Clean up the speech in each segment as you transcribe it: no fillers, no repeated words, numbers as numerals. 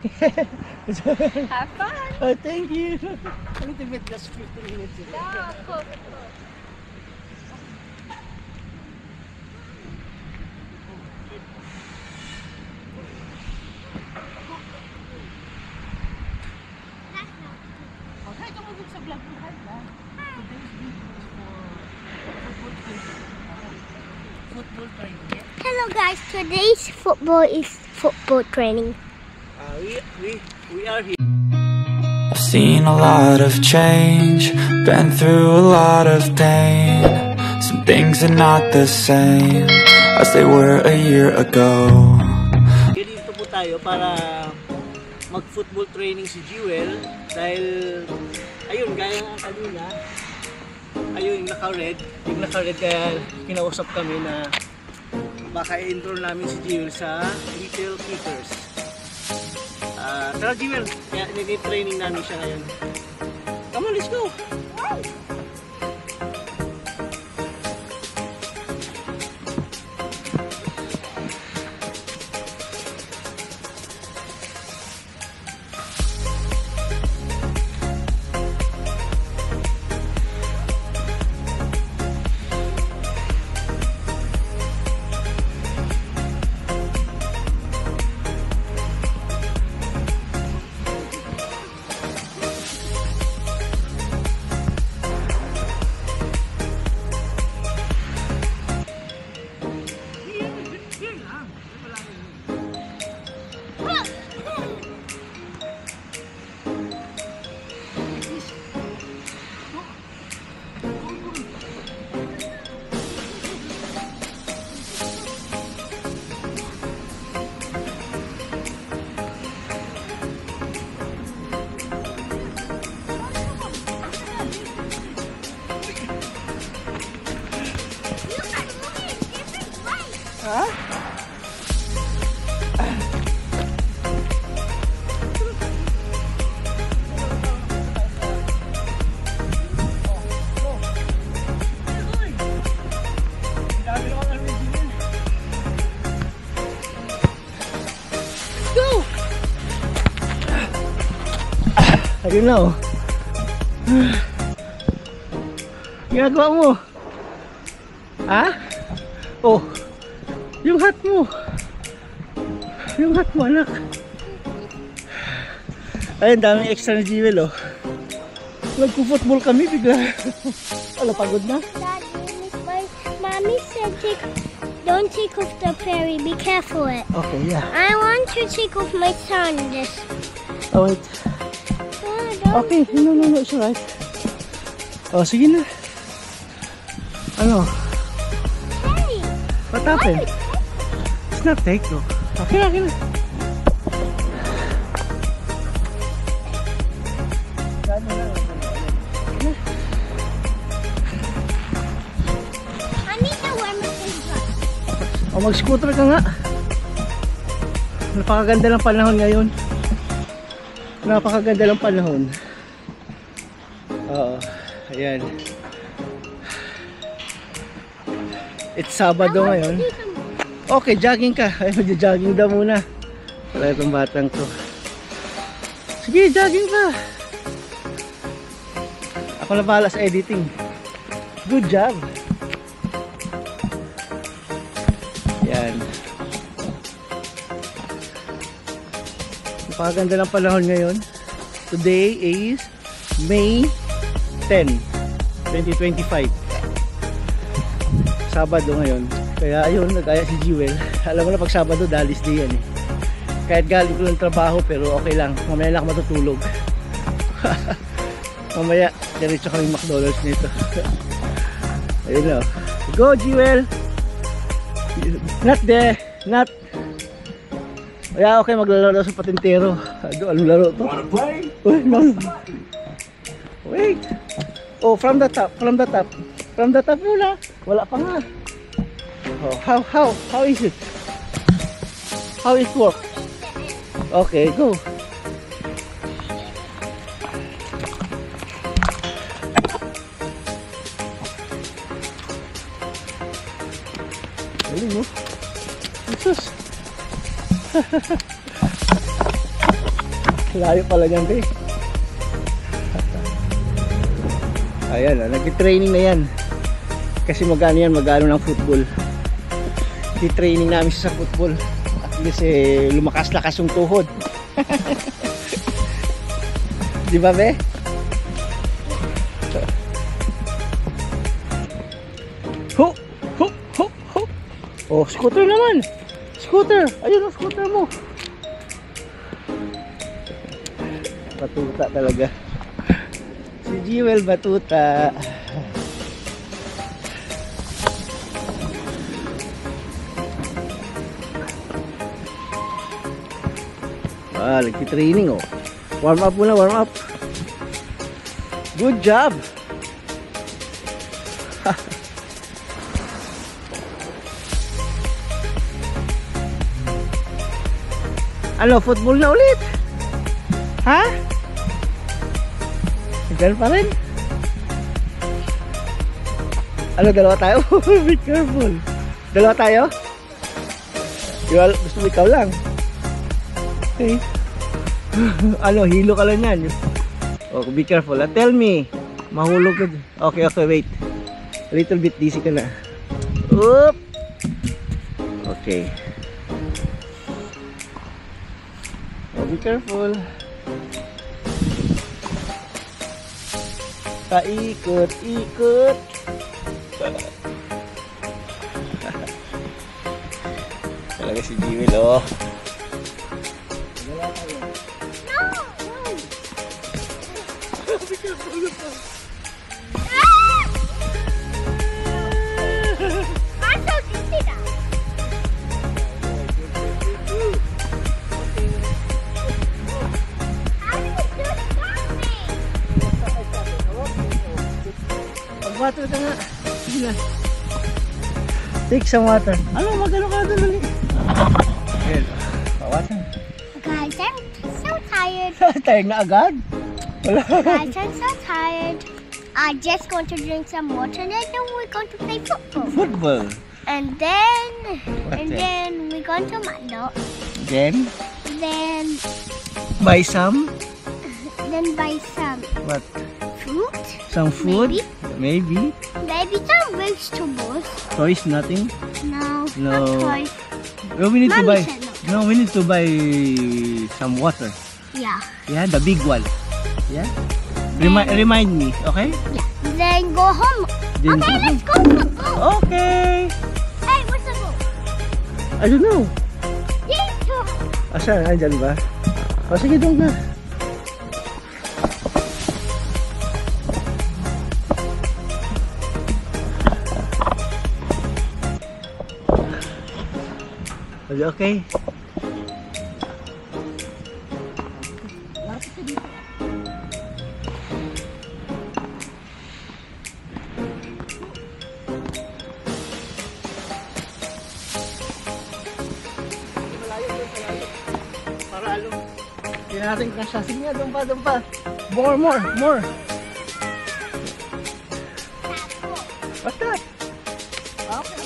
Have fun. Oh, thank you. A little bit, just 15 minutes. Yeah, of course. Okay, tumugod sa vlog mo. Today's video is for football training. Hello guys, today's football is football training. We are here. I've seen a lot of change, been through a lot of pain. Some things are not the same as they were a year ago. Dito po tayo para mag-football training si Jewel dahil ayun, gaya nga kanina, ayun yung naka-red kaya kinausap kami na baka i-intro namin si Jewel sa Little Kickers. Tara Jewel, kaya nag-training namin siya ngayon. Come on, let's go! Huh? Go! Ayun na oh. Ginagawa mo? Ha? Oh. Yung hat mo. Yung hat mo, anak. Ayun, daming extra na Jewel, oh. Nagpo-football kami, bigla. Ala, pagod na. Daddy, Mommy said don't take off the fairy, be careful it. Okay, yeah. I want to take off my sandals. Oh, wait. Okay, no, it's alright. Oh, sige na. Ano? Hey, What happened? It's not take, no. Okay na. I need to wear my sandals. O, mag-scooter ka nga. Napakaganda ng panahon ngayon. Napakaganda ng panahon. Oo, ayan. It's Sabado ngayon. Okay, jogging ka. Ay, mag-jogging daw muna. Wala itong batang to. Sige, jogging ka. Ako na bahala sa editing. Good job. Yan. Napakaganda ng panahon ngayon. Today is May 10, 2025. Sabado ngayon. Kaya ayun, nagaya si Jewel. Alam mo na pag Sabado, dalis di yan eh. Kahit galing ko ng trabaho, pero okay lang. Mamaya lang ako matutulog. Mamaya, diretso kami McDonald's nito. Ayun na. Go Jewel! Not there! Not! Kaya okay, maglalaro sa patintero. Anong laro to? Wanna play? Uy, no. Wait! Oh, from the top. From the top. From the top muna. Wala pa nga. Oh, how is it? How it work? Okay, go. Galing mo. Jesus. Layo pala niyan, be. Ayan, nag-training na yan. Kasi magano yan, magano ng football. Di-training namin siya sa football. At least lumakas-lakas yung tuhod. Di ba, be? Ho! Ho! Ho! Ho! Oh, scooter naman! Scooter! Ayun ang scooter mo! Batuta talaga. Si Jewel batuta. Nagti-training oh. Warm up muna, warm up. Good job. Ano, football na ulit? Ha? Ganun pa rin? Ano, dalawa tayo? Be careful. Dalawa tayo? Gusto mo ikaw lang? Okay. Ano, hilo ka lang yan. Oh, be careful. Tell me. Mahulog ka. Okay, okay, wait. A little bit dizzy ka na. Oop. Okay. Oh, be careful. Paikot-ikot. Talaga si Jewel, oh. Water ka nga. Sige na. Take some water. Ano, magano ka doon dali. Ayan. Water. Guys, I'm so tired. Tired na agad? Wala. Guys, I'm so tired. I'm just going to drink some water and then we're going to play football. Football? And then, What then we're going to Mando. Then? Then Buy some? Then buy some What? fruit. Some food? Maybe. Maybe some vegetables. Toys? Nothing? No, No. not toys. Well, we need to Mommy buy. said No, we need to buy some water. Yeah. Yeah, the big one. Yeah. Remind me, okay? Yeah. Then go home. Then Okay, go let's go football. Okay. Hey, where's the goal? I don't know. Dito. Asan? Andyan ba? O sige, doon na. Okay. Para alo. Hindi natin kasya. Sige nga, doon pa. More. What's that? Okay.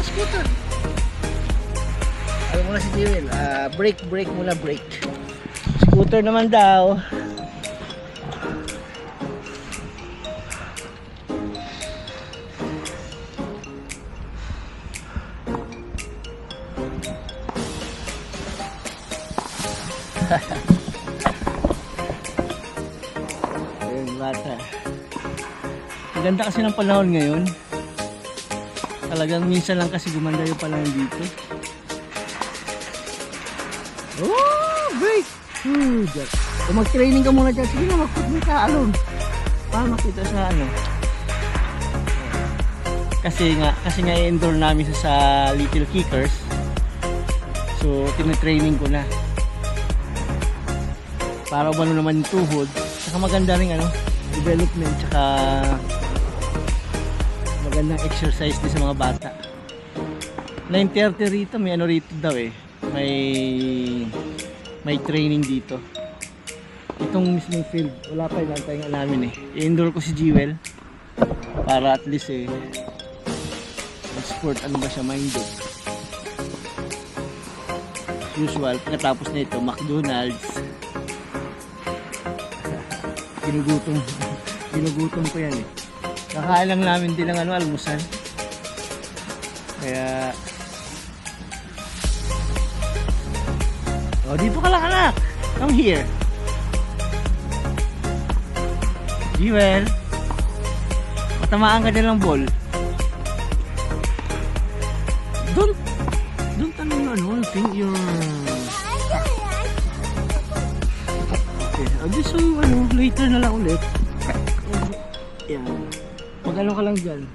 Scooter. Alam mo na si Jewel. Jewel, break muna, break. Scooter naman daw. Ayun, bata. Ang ganda kasi ng panahon ngayon. Talagang minsan lang kasi gumanda yung panahon dito. Oh, break! Kung mag-training ka muna dyan, sige na, mag-foot ka, alon. Para makita sa ano. Kasi nga i-endure namin sa Little Kickers. So, tinitraining ko na. Para umano naman yung tuhod. Saka maganda rin ano, development, saka magandang exercise din sa mga bata. 9:30 rito, may ano rito daw eh. May training dito. Itong mismong field, wala pa, ilantay nga namin eh. I-endure ko si Jewel para at least eh sport ano ba siya minded. Usual, pagkatapos na ito, McDonald's. Ginugutom ko yan eh. Kakain lang namin din ng ano, almusal. Kaya oh, dito ka lang anak. Come here. Jewel, matamaan ka din ng ball. Don't ano, think you're okay. So ano, later na lang ulit. Yan. Mag-ano ka lang dyan.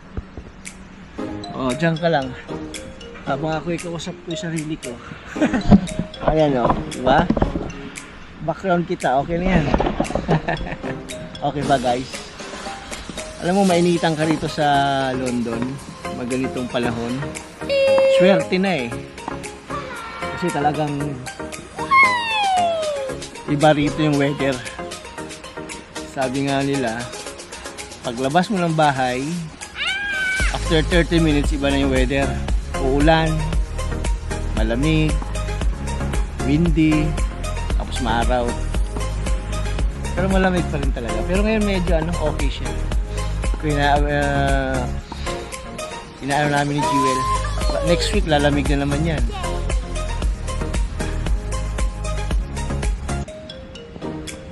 Oh, dyan ka lang. Habang ako ikausap ko yung sarili ko. Ayan o, diba? Background kita, okay na yan. Okay ba guys? Alam mo, mainitan ka rito sa London. Maganitong panahon. Swerte na eh. Kasi talagang iba rito yung weather. Sabi nga nila, paglabas mo ng bahay, after 30 minutes, iba na yung weather. Uulan, malamig, windy, tapos maaraw. Pero malamig pa rin talaga. Pero ngayon medyo ano, okay siya. Kaya inaano namin ni Jewel. Next week lalamig na naman yan.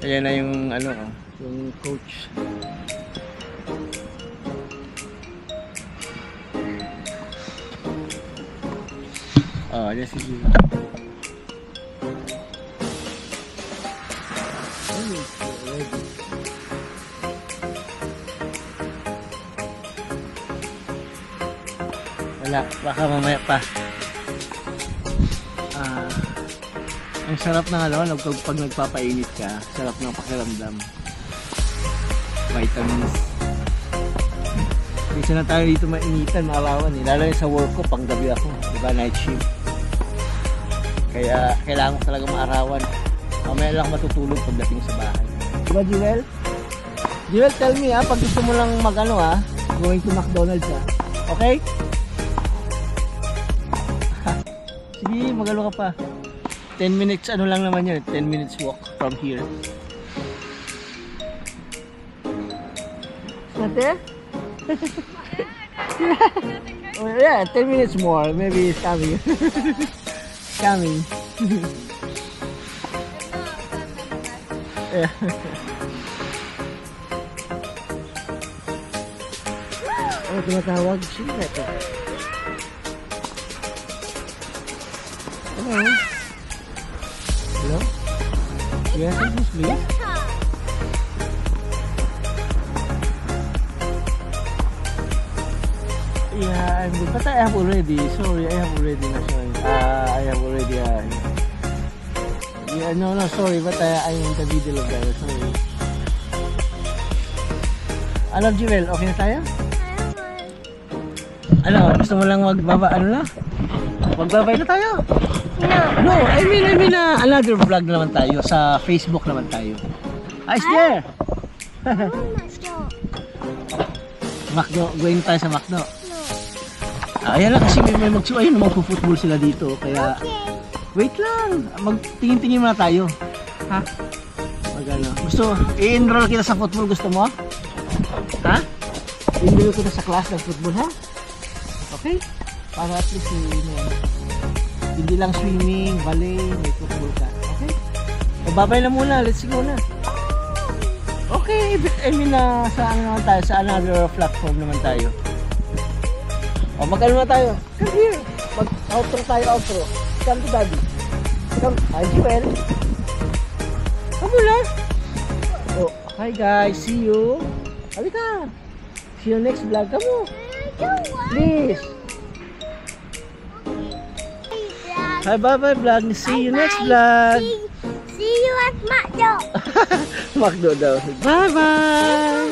Ayan na yung ano, yung coach. Oh, ayan si Jewel. Wala, baka mamaya pa. Ang sarap ng ano, pag nagpapainit ka, sarap ng pakiramdam. Vitamins. Isa na tayo dito mainitan, maalawan eh. Lalo sa work ko, panggabi ako, diba, night shift. Kaya kailangan ko talaga maarawan. Mamaya lang matutulog pagdating sa bahay. Diba, Jewel? Jewel, tell me pag gusto mo lang mag-ano going to McDonald's okay? Sige, magalo ka pa. 10 minutes ano lang naman yun, 10 minutes walk from here. Nate? Oh, yeah, 10 minutes more. Maybe it's coming. Coming. Yeah. Oh, tumatawag. Sino na ito? Hello? Hello? Yes, this is me. Yeah, I'm good. But I have already. Sorry, I have already. I have already. Yeah, no, sorry. But I'm in the middle of that. Sorry. Ano, Jewel? Okay na tayo? Ano, gusto mo lang magbaba? Ano na? Magbabay na tayo? No, I mean another vlog naman tayo. Sa Facebook naman tayo. Is there? Macdo, going tayo sa Macdo. Ayan lang kasi may ayun, magpo-football sila dito. Kaya Wait lang. Magtingin-tingin muna tayo. Ha? Magano? Gusto, i-enroll kita sa football. Gusto mo? Ha? I-enroll kita sa class ng football, ha? Okay? Para at least hindi lang swimming, ballet, may football ka. Okay? Babay na muna. Let's go na. Okay. I mean, saan naman tayo? Sa another platform naman tayo. O, magkano na tayo? Come here. Mag-outro tayo, outro. Come to daddy. Come. Hi, Joel. Come na. Oh, hi guys. See you. Halika. See you next vlog. Come on. Please. Hi, bye-bye vlog. See you next vlog. See you at McDo. McDo daw. Bye-bye.